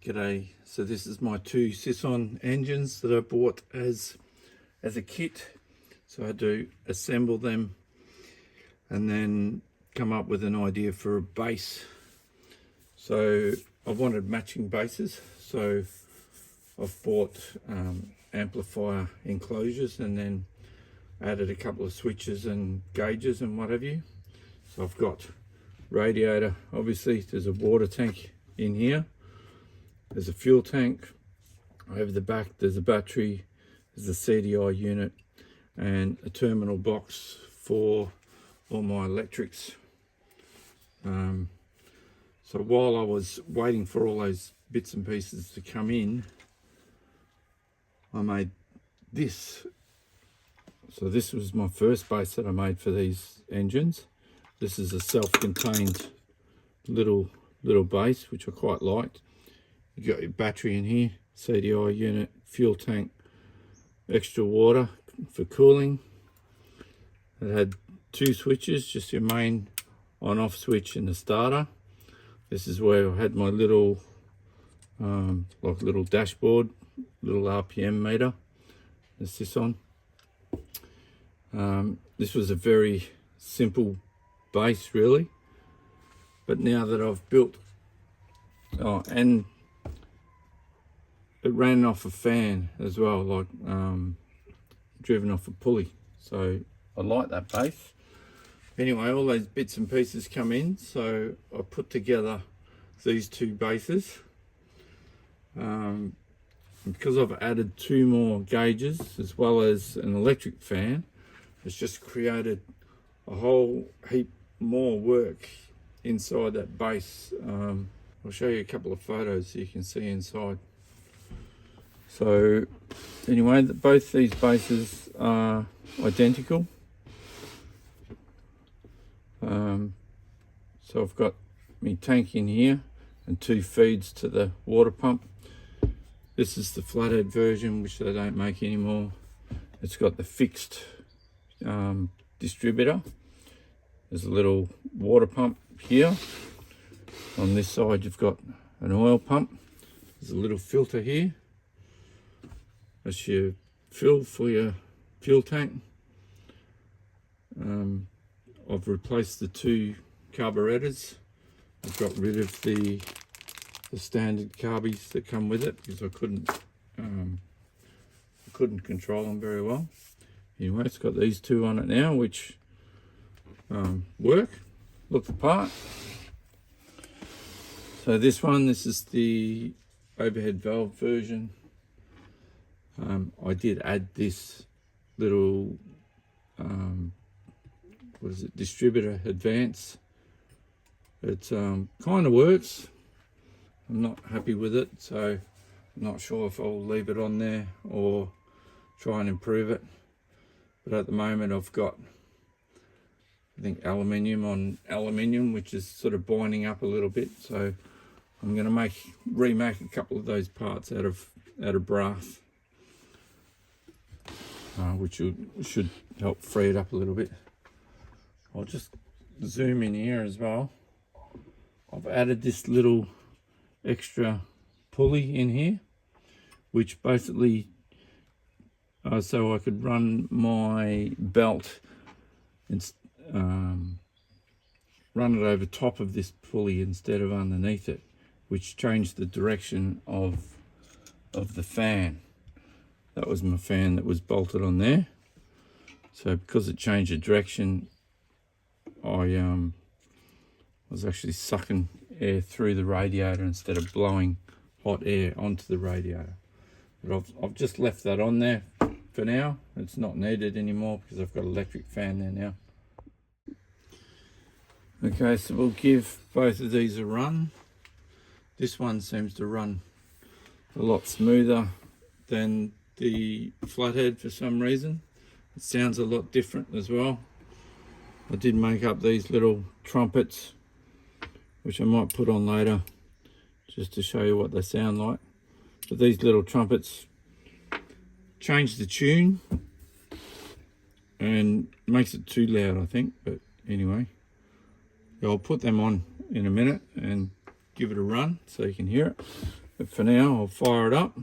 G'day. So this is my two Cison engines that I bought as a kit. So I had to assemble them and then come up with an idea for a base. So I wanted matching bases, so I've bought amplifier enclosures and then added a couple of switches and gauges and what have you. So I've got radiator, obviously there's a water tank in here, there's a fuel tank over the back, there's a battery, there's a CDI unit and a terminal box for all my electrics. So while I was waiting for all those bits and pieces to come in, I made this. So this was my first base that I made for these engines. This is a self-contained little base, which I quite liked. You got your battery in here, CDI unit, fuel tank, extra water for cooling. It had two switches, just your main on-off switch and the starter. This is where I had my little little dashboard, little RPM meter. There's this on. This was a very simple base really, but now that I've built, and it ran off a fan as well, like driven off a pulley, so I like that base. Anyway, all those bits and pieces come in, so I put together these two bases. Because I've added two more gauges as well as an electric fan, it's just created a whole heap more work inside that base. I'll show you a couple of photos so you can see inside. So anyway, both these bases are identical. So I've got my tank in here and two feeds to the water pump. This is the Flathead version, which they don't make anymore. It's got the fixed distributor. There's a little water pump here. On this side you've got an oil pump. There's a little filter here. That's your fill for your fuel tank. I've replaced the two carburetors. I've got rid of the standard carbies that come with it because I couldn't control them very well. Anyway, it's got these two on it now, which work, look the part. So this is the overhead valve version. I did add this little distributor advance. It kind of works. I'm not happy with it, so I'm not sure if I'll leave it on there or try and improve it. But at the moment I've got, I think, aluminium on aluminium, which is sort of binding up a little bit. So I'm going to remake a couple of those parts out of brass, which should help free it up a little bit. I'll just zoom in here as well. I've added this little extra pulley in here, which basically so I could run my belt and run it over top of this pulley instead of underneath it, which changed the direction of the fan. That was my fan that was bolted on there. So because it changed the direction, I was actually sucking air through the radiator instead of blowing hot air onto the radiator. But I've just left that on there for now. It's not needed anymore because I've got an electric fan there now. Okay, so we'll give both of these a run. This one seems to run a lot smoother than the Flathead for some reason. It sounds a lot different as well. I did make up these little trumpets, which I might put on later just to show you what they sound like. But these little trumpets change the tune and makes it too loud, I think. But anyway, I'll put them on in a minute and give it a run so you can hear it. But for now, I'll fire it up.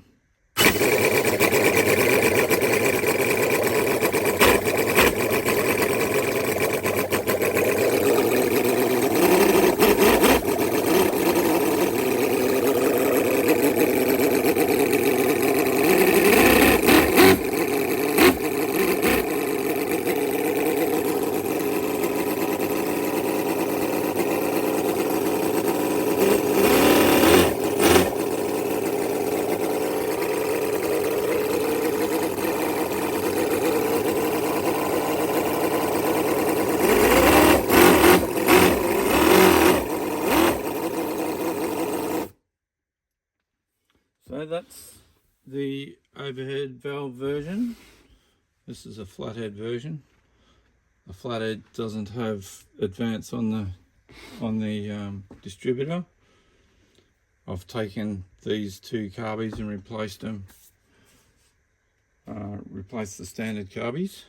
So that's the overhead valve version. This is a flathead version. The flathead doesn't have advance on the distributor. I've taken these two carbies and replaced them. Replaced the standard carbies.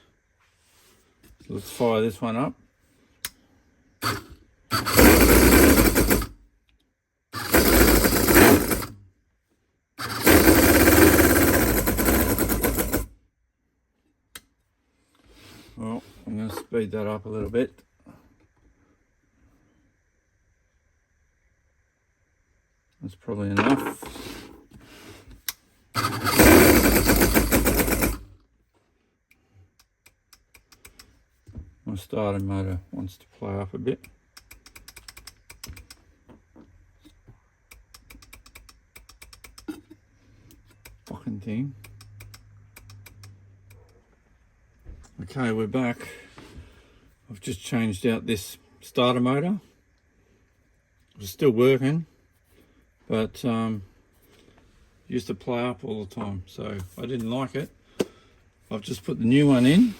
So let's fire this one up. Well, I'm going to speed that up a little bit. That's probably enough. My starting motor wants to play up a bit. Fucking thing. Okay, we're back. I've just changed out this starter motor. It's still working, but used to play up all the time, so I didn't like it. I've just put the new one in,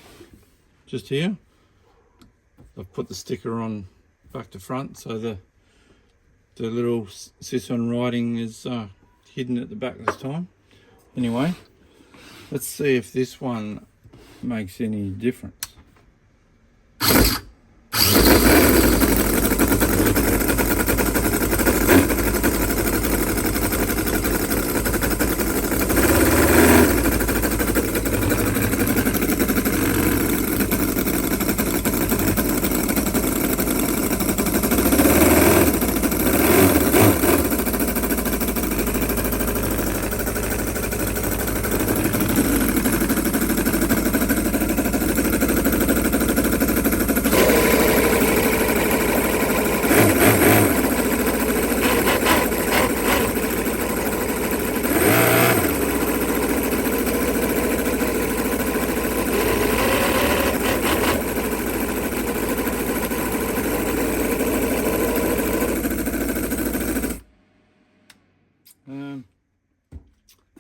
just here. I've put the sticker on back to front, so the little Cison writing is hidden at the back this time. Anyway, let's see if this one makes any difference.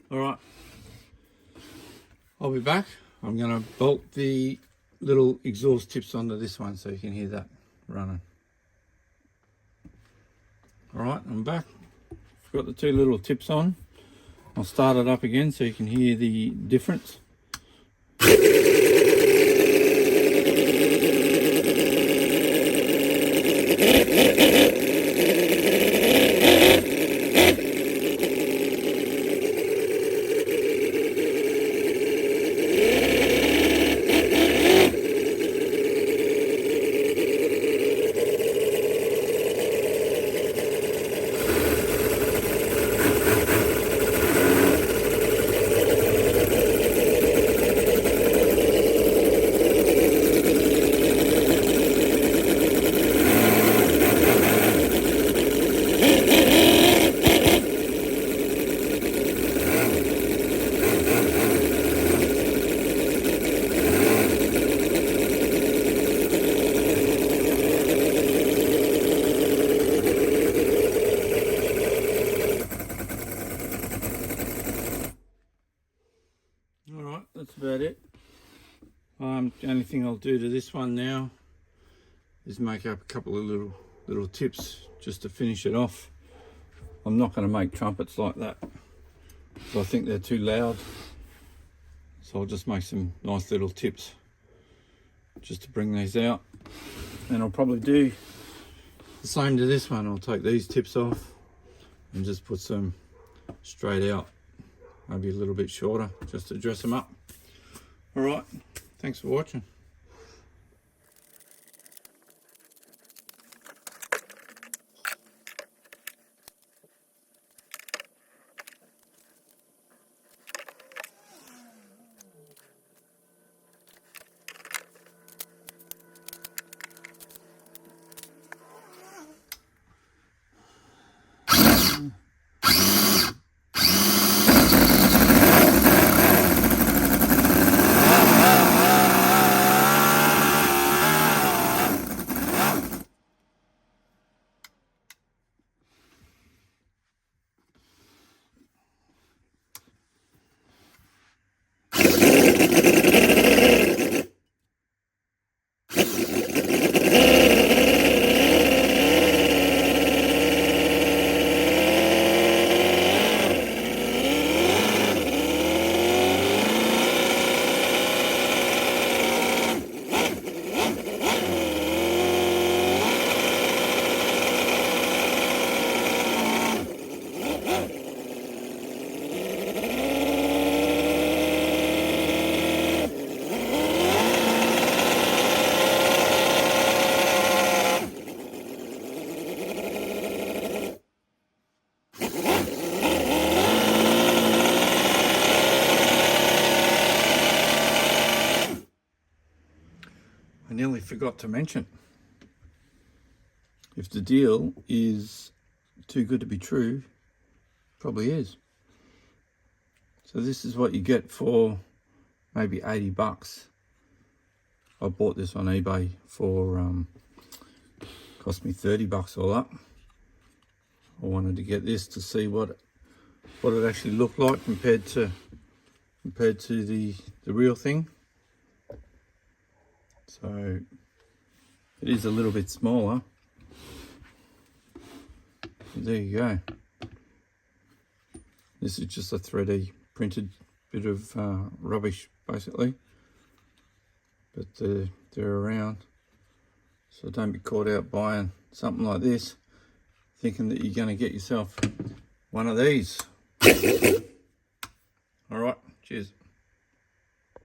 Alright, I'll be back. I'm going to bolt the little exhaust tips onto this one so you can hear that running. Alright, I'm back. I've got the two little tips on. I'll start it up again so you can hear the difference. That's about it. The only thing I'll do to this one now is make up a couple of little tips just to finish it off. I'm not going to make trumpets like that, so I think they're too loud. So I'll just make some nice little tips just to bring these out. And I'll probably do the same to this one. I'll take these tips off and just put some straight out, maybe a little bit shorter, just to dress them up. All right, thanks for watching. I nearly forgot to mention, if the deal is too good to be true, probably is. So this is what you get for maybe 80 bucks. I bought this on eBay for, cost me 30 bucks all up. I wanted to get this to see what it actually looked like compared to the real thing. So it is a little bit smaller. There you go. This is just a 3D printed bit of rubbish, basically. But they're around. So don't be caught out buying something like this, thinking that you're going to get yourself one of these. All right, cheers.